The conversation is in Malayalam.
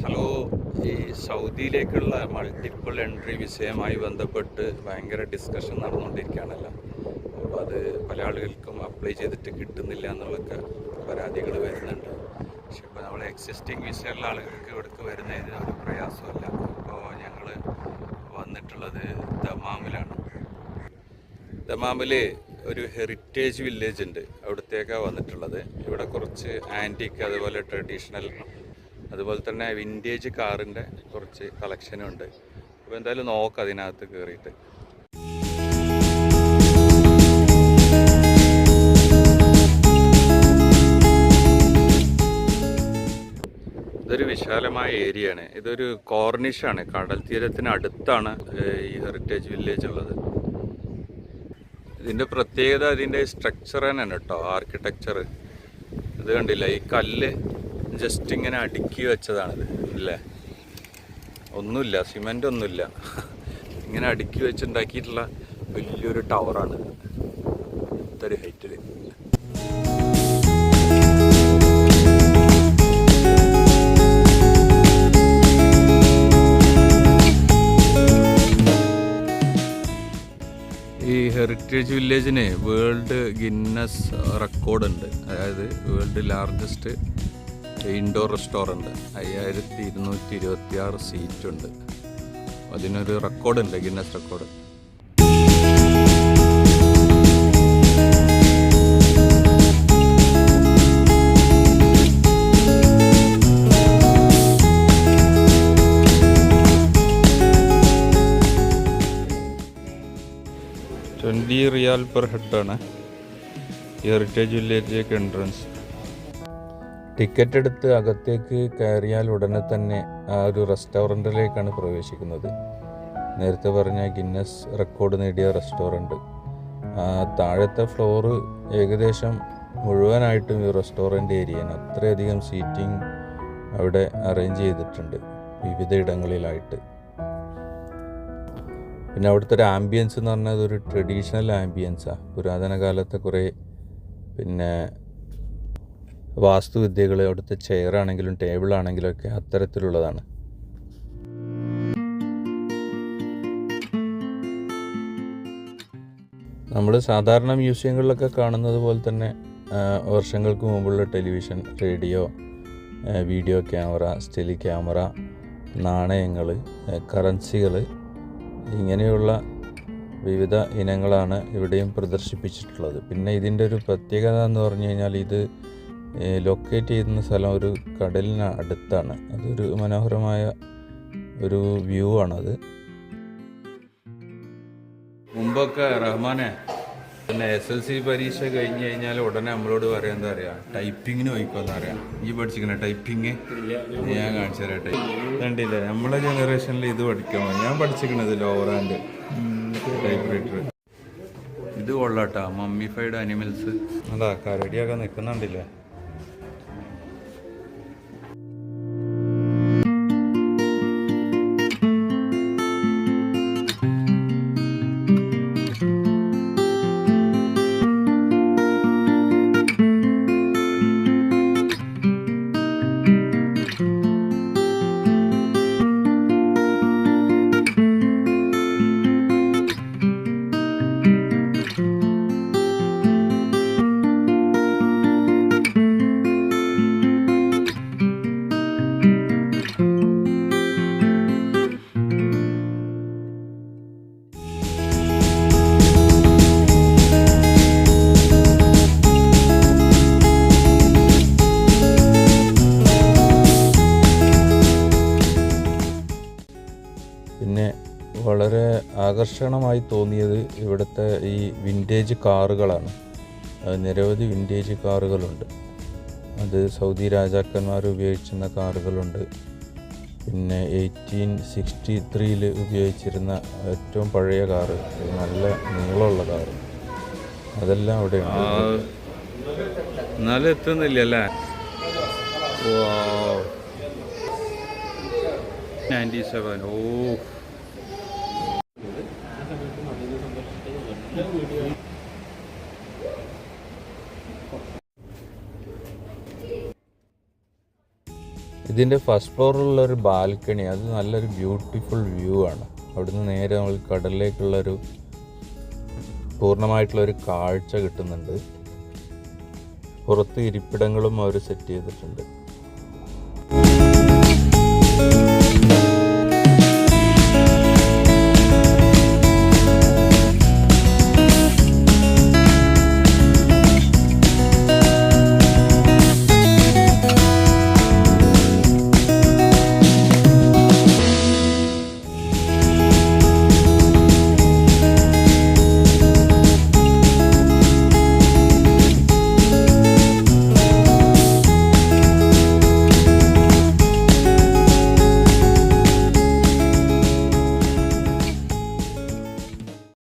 ഹലോ. ഈ സൗദിയിലേക്കുള്ള മൾട്ടിപ്പിൾ എൻട്രി വിഷയമായി ബന്ധപ്പെട്ട് ഭയങ്കര ഡിസ്കഷൻ നടന്നുകൊണ്ടിരിക്കുകയാണല്ലോ. അപ്പോൾ അത് പല ആളുകൾക്കും അപ്ലൈ ചെയ്തിട്ട് കിട്ടുന്നില്ല എന്നുള്ളൊക്കെ പരാതികൾ വരുന്നുണ്ട്. പക്ഷെ ഇപ്പോൾ നമ്മൾ എക്സിസ്റ്റിംഗ് വിസയുള്ള ആളുകൾക്ക് ഇവിടേക്ക് വരുന്നതിന് ഒരു പ്രയാസമല്ല. ഇപ്പോൾ ഞങ്ങൾ വന്നിട്ടുള്ളത് ദമാമിലാണ്. ദമാമിൽ ഒരു ഹെറിറ്റേജ് വില്ലേജ് ഉണ്ട്, അവിടത്തേക്കാണ് വന്നിട്ടുള്ളത്. ഇവിടെ കുറച്ച് ആൻറ്റിക് അതുപോലെ ട്രഡീഷണൽ അതുപോലെ തന്നെ വിൻറ്റേജ് കാറിൻ്റെ കുറച്ച് കളക്ഷനും ഉണ്ട്. അപ്പോൾ എന്തായാലും നോക്കാം അതിനകത്ത് കയറിയിട്ട്. ഇതൊരു വിശാലമായ ഏരിയയാണ്. ഇതൊരു കോർണിഷാണ്, കടൽ തീരത്തിന് അടുത്താണ് ഈ ഹെറിറ്റേജ് വില്ലേജ് ഉള്ളത്. ഇതിൻ്റെ പ്രത്യേകത ഇതിൻ്റെ സ്ട്രക്ചർ തന്നെയാണ് കേട്ടോ, ആർക്കിടെക്ചർ. ഇത് കണ്ടില്ല, ഈ കല്ല് ജസ്റ്റ് ഇങ്ങനെ അടുക്കി വെച്ചതാണിത് അല്ലേ, ഒന്നുമില്ല, സിമെൻ്റ് ഒന്നുമില്ല, ഇങ്ങനെ അടുക്കി വെച്ചുണ്ടാക്കിയിട്ടുള്ള വലിയൊരു ടവറാണ് ഇതൊരു ഹൈറ്റിൽ. ഈ ഹെറിറ്റേജ് വില്ലേജിന് വേൾഡ് ഗിന്നസ് റെക്കോർഡ് ഉണ്ട്. അതായത് വേൾഡ് ലാർജസ്റ്റ് ഇൻഡോർ റെസ്റ്റോറൻറ്റ്, 5226 സീറ്റുണ്ട്. അതിനൊരു റെക്കോർഡുണ്ട്, ഗിന്നസ് റെക്കോർഡ്. $20 പെർ ഹെഡാണ് ഈ ഹെറിറ്റേജ് വില്ലേജിലേക്ക് എൻട്രൻസ്. ടിക്കറ്റ് എടുത്ത് അകത്തേക്ക് കയറിയാൽ ഉടനെ തന്നെ ആ ഒരു റെസ്റ്റോറൻറ്റിലേക്കാണ് പ്രവേശിക്കുന്നത്. നേരത്തെ പറഞ്ഞ ഗിന്നസ് റെക്കോർഡ് നേടിയ റെസ്റ്റോറൻറ്റ്. താഴത്തെ ഫ്ലോറ് ഏകദേശം മുഴുവനായിട്ടും ഈ റെസ്റ്റോറൻറ്റ് ഏരിയയാണ്. അത്രയധികം സീറ്റിംഗ് അവിടെ അറേഞ്ച് ചെയ്തിട്ടുണ്ട് വിവിധ ഇടങ്ങളിലായിട്ട്. പിന്നെ അവിടുത്തെ ഒരു ആംബിയൻസ് എന്ന് പറഞ്ഞാൽ അതൊരു ട്രഡീഷണൽ ആംബിയൻസാണ്. പുരാതന കാലത്തെ കുറേ പിന്നെ വാസ്തുവിദ്യകൾ, അവിടുത്തെ ചെയറാണെങ്കിലും ടേബിളാണെങ്കിലും ഒക്കെ അത്തരത്തിലുള്ളതാണ്. നമ്മൾ സാധാരണ മ്യൂസിയങ്ങളിലൊക്കെ കാണുന്നത് പോലെ തന്നെ വർഷങ്ങൾക്ക് മുമ്പുള്ള television, radio, video camera, still camera, നാണയങ്ങൾ, കറൻസികൾ, ഇങ്ങനെയുള്ള വിവിധ ഇനങ്ങളാണ് ഇവിടെയും പ്രദർശിപ്പിച്ചിട്ടുള്ളത്. പിന്നെ ഇതിൻ്റെ ഒരു പ്രത്യേകത എന്ന് പറഞ്ഞു കഴിഞ്ഞാൽ ഇത് ലൊക്കേറ്റ് ചെയ്യുന്ന സ്ഥലം ഒരു കടലിന് അടുത്താണ്. അതൊരു മനോഹരമായ ഒരു വ്യൂ ആണത്. മുമ്പൊക്കെ റഹ്മാനെ പിന്നെ SLC പരീക്ഷ കഴിഞ്ഞ് കഴിഞ്ഞാൽ ഉടനെ നമ്മളോട് പറയാൻ എന്താ പറയുക, ടൈപ്പിങ്ങിന് പോയിക്കോന്ന് പറയാം. ഈ പഠിച്ചിരിക്കണ ടൈപ്പിങ് ഞാൻ കാണിച്ചു തരട്ടെ. കണ്ടില്ലേ, നമ്മളെ ജനറേഷനിൽ ഇത് പഠിക്കാൻ ഞാൻ പഠിച്ചിരിക്കണത് ലോവർ ഹാൻഡ് ടൈപ്പ് റൈറ്റർ. ഇത് കൊള്ളാട്ടാ, മമ്മിഫൈഡ് അനിമൽസ്. അതാ കരടിയൊക്കെ നിൽക്കുന്നുണ്ടില്ലേ. പിന്നെ വളരെ ആകർഷണമായി തോന്നിയത് ഇവിടുത്തെ ഈ വിൻറ്റേജ് കാറുകളാണ്. നിരവധി വിൻറ്റേജ് കാറുകളുണ്ട്. അത് സൗദി രാജാക്കന്മാർ ഉപയോഗിച്ചിരുന്ന കാറുകളുണ്ട്. പിന്നെ 1863 ഉപയോഗിച്ചിരുന്ന ഏറ്റവും പഴയ കാറ്, നല്ല നീളമുള്ള കാറ്, അതെല്ലാം അവിടെയുണ്ട്. എന്നാലും എത്തുന്നില്ലല്ലേ. 97. ഓ, ഇതിൻ്റെ ഫസ്റ്റ് ഫ്ലോറിലുള്ള ഒരു ബാൽക്കണി, അത് നല്ലൊരു ബ്യൂട്ടിഫുൾ വ്യൂ ആണ്. അവിടുന്ന് നേരെ നമ്മൾ കടലിലേക്കുള്ളൊരു പൂർണ്ണമായിട്ടുള്ളൊരു കാഴ്ച കിട്ടുന്നുണ്ട്. പുറത്ത് ഇരിപ്പിടങ്ങളും അവർ സെറ്റ് ചെയ്തിട്ടുണ്ട്.